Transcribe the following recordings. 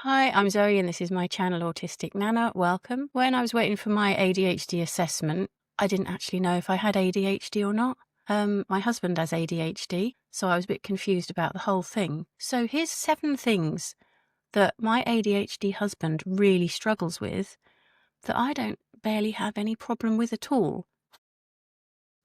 Hi, I'm Zoe and this is my channel Autistic Nana. Welcome. When I was waiting for my ADHD assessment, I didn't actually know if I had ADHD or not. My husband has ADHD, so I was a bit confused about the whole thing. So here's 7 things that my ADHD husband really struggles with that I don't barely have any problem with at all.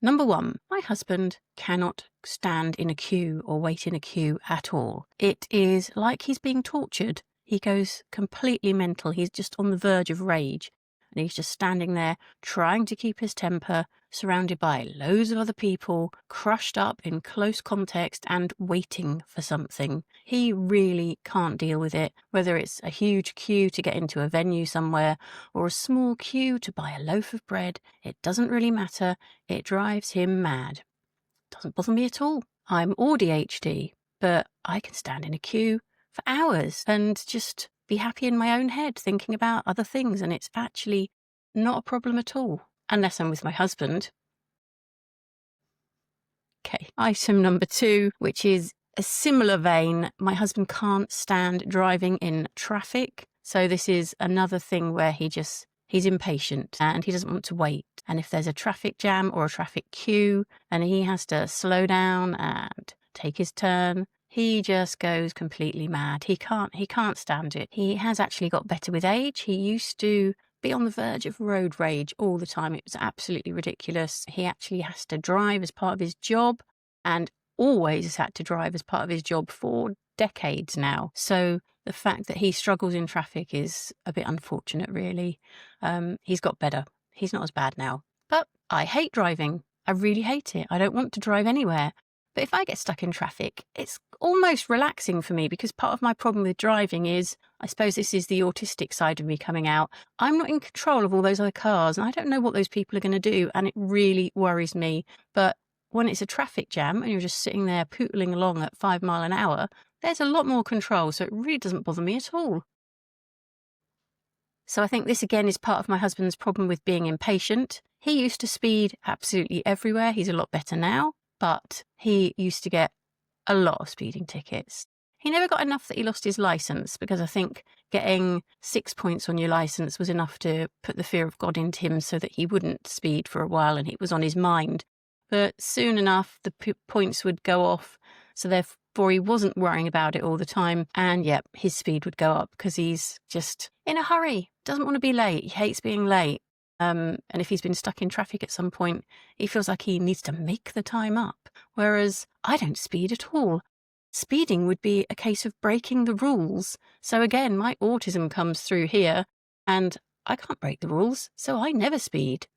Number 1, my husband cannot stand in a queue or wait in a queue at all. It is like he's being tortured. He goes completely mental. He's just on the verge of rage. And he's just standing there trying to keep his temper, surrounded by loads of other people, crushed up in close context and waiting for something. He really can't deal with it, whether it's a huge queue to get into a venue somewhere or a small queue to buy a loaf of bread. It doesn't really matter. It drives him mad. Doesn't bother me at all. I'm AuDHD, but I can stand in a queue for hours and just be happy in my own head thinking about other things, and it's actually not a problem at all, unless I'm with my husband. Okay, item number 2, which is a similar vein. My husband can't stand driving in traffic. So this is another thing where he's impatient and he doesn't want to wait. And if there's a traffic jam or a traffic queue and he has to slow down and take his turn, he just goes completely mad. He can't stand it. He has actually got better with age. He used to be on the verge of road rage all the time. It was absolutely ridiculous. He actually has to drive as part of his job and always has had to drive as part of his job for decades now. So the fact that he struggles in traffic is a bit unfortunate, really. He's got better. He's not as bad now. But I hate driving. I really hate it. I don't want to drive anywhere. But if I get stuck in traffic, it's almost relaxing for me, because part of my problem with driving is, I suppose this is the autistic side of me coming out. I'm not in control of all those other cars and I don't know what those people are going to do, and it really worries me. But when it's a traffic jam and you're just sitting there pootling along at 5 miles an hour, there's a lot more control, so it really doesn't bother me at all. So I think this again is part of my husband's problem with being impatient. He used to speed absolutely everywhere. He's a lot better now, but he used to get a lot of speeding tickets. He never got enough that he lost his licence, because I think getting 6 points on your licence was enough to put the fear of God into him so that he wouldn't speed for a while, and it was on his mind. But soon enough, the points would go off, so therefore he wasn't worrying about it all the time. And yeah, his speed would go up because he's just in a hurry, doesn't want to be late, he hates being late. And if he's been stuck in traffic at some point, he feels like he needs to make the time up. Whereas I don't speed at all. Speeding would be a case of breaking the rules. So again, my autism comes through here, and I can't break the rules, so I never speed.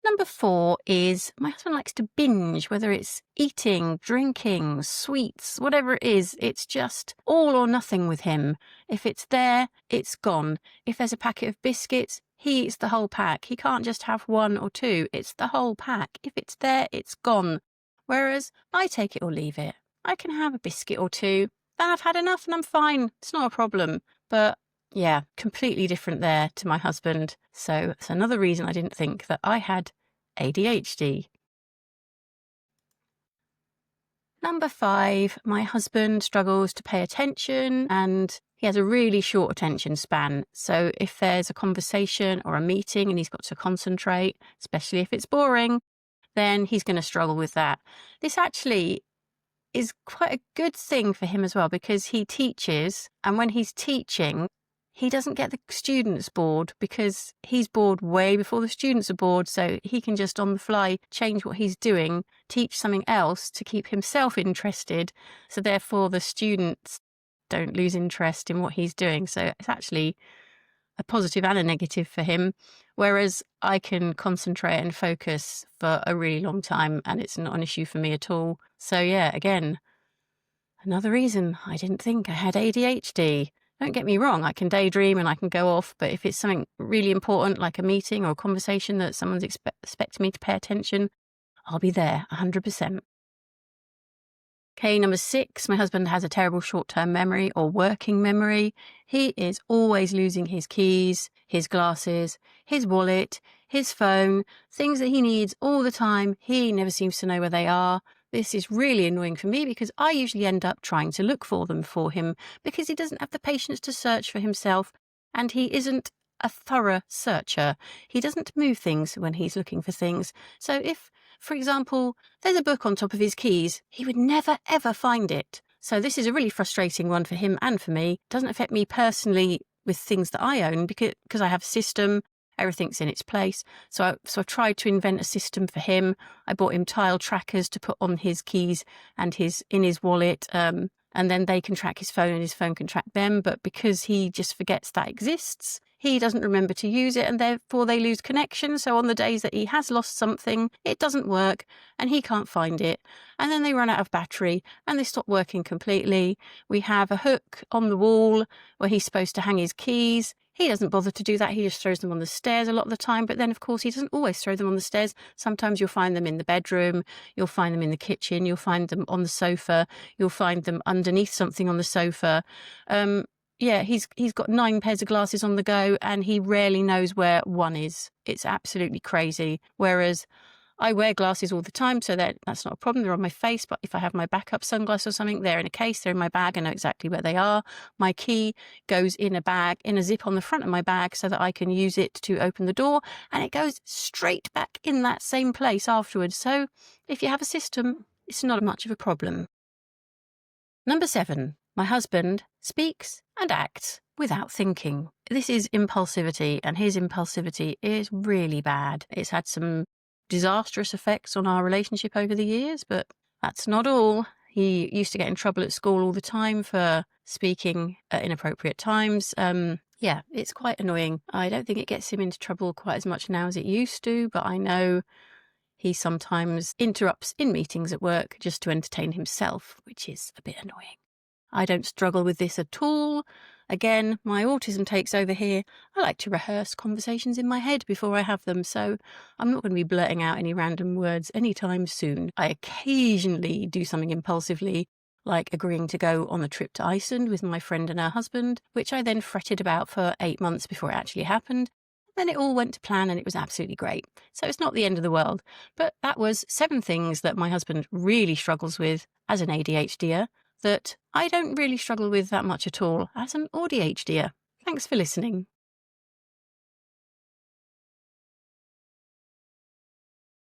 Number 4 is my husband likes to binge, whether it's eating, drinking, sweets, whatever it is. It's just all or nothing with him. If it's there, it's gone. If there's a packet of biscuits, he eats the whole pack. He can't just have 1 or 2. It's the whole pack. If it's there, it's gone. Whereas I take it or leave it. I can have a biscuit or 2, then I've had enough and I'm fine. It's not a problem. But yeah, completely different there to my husband. So it's another reason I didn't think that I had ADHD. Number 5, my husband struggles to pay attention and he has a really short attention span. So if there's a conversation or a meeting and he's got to concentrate, especially if it's boring, then he's going to struggle with that. This actually is quite a good thing for him as well, because he teaches, and when he's teaching, he doesn't get the students bored, because he's bored way before the students are bored, so he can just on the fly change what he's doing, teach something else to keep himself interested, so therefore the students don't lose interest in what he's doing. So it's actually a positive and a negative for him, whereas I can concentrate and focus for a really long time and it's not an issue for me at all. So yeah, again, another reason I didn't think I had ADHD. Don't get me wrong, I can daydream and I can go off, but if it's something really important like a meeting or a conversation that someone's expecting me to pay attention, I'll be there 100%. Okay, number 6, my husband has a terrible short-term memory or working memory. He is always losing his keys, his glasses, his wallet, his phone, things that he needs all the time. He never seems to know where they are. This is really annoying for me because I usually end up trying to look for them for him because he doesn't have the patience to search for himself, and he isn't a thorough searcher. He doesn't move things when he's looking for things. So if, for example, there's a book on top of his keys, he would never ever find it. So this is a really frustrating one for him and for me. It doesn't affect me personally with things that I own because I have a system. Everything's in its place. So I've tried to invent a system for him. I bought him tile trackers to put on his keys and in his wallet. And then they can track his phone and his phone can track them. But because he just forgets that exists, he doesn't remember to use it, and therefore they lose connection. So on the days that he has lost something, it doesn't work and he can't find it. And then they run out of battery and they stop working completely. We have a hook on the wall where he's supposed to hang his keys. He doesn't bother to do that. He just throws them on the stairs a lot of the time. But then, of course, he doesn't always throw them on the stairs. Sometimes you'll find them in the bedroom. You'll find them in the kitchen. You'll find them on the sofa. You'll find them underneath something on the sofa. Yeah, he's got 9 pairs of glasses on the go, and he rarely knows where one is. It's absolutely crazy. Whereas I wear glasses all the time, so that's not a problem. They're on my face, but if I have my backup sunglasses or something, they're in a case, they're in my bag, I know exactly where they are. My key goes in a bag, in a zip on the front of my bag so that I can use it to open the door, and it goes straight back in that same place afterwards. So if you have a system, it's not much of a problem. Number 7. My husband speaks and acts without thinking. This is impulsivity, and his impulsivity is really bad. It's had some disastrous effects on our relationship over the years, but that's not all. He used to get in trouble at school all the time for speaking at inappropriate times. Yeah, it's quite annoying. I don't think it gets him into trouble quite as much now as it used to, but I know he sometimes interrupts in meetings at work just to entertain himself, which is a bit annoying. I don't struggle with this at all. Again, my autism takes over here. I like to rehearse conversations in my head before I have them, so I'm not going to be blurting out any random words anytime soon. I occasionally do something impulsively, like agreeing to go on a trip to Iceland with my friend and her husband, which I then fretted about for 8 months before it actually happened. Then it all went to plan and it was absolutely great. So it's not the end of the world. But that was 7 things that my husband really struggles with as an ADHDer that I don't really struggle with that much at all as an AuDHDer. Thanks for listening.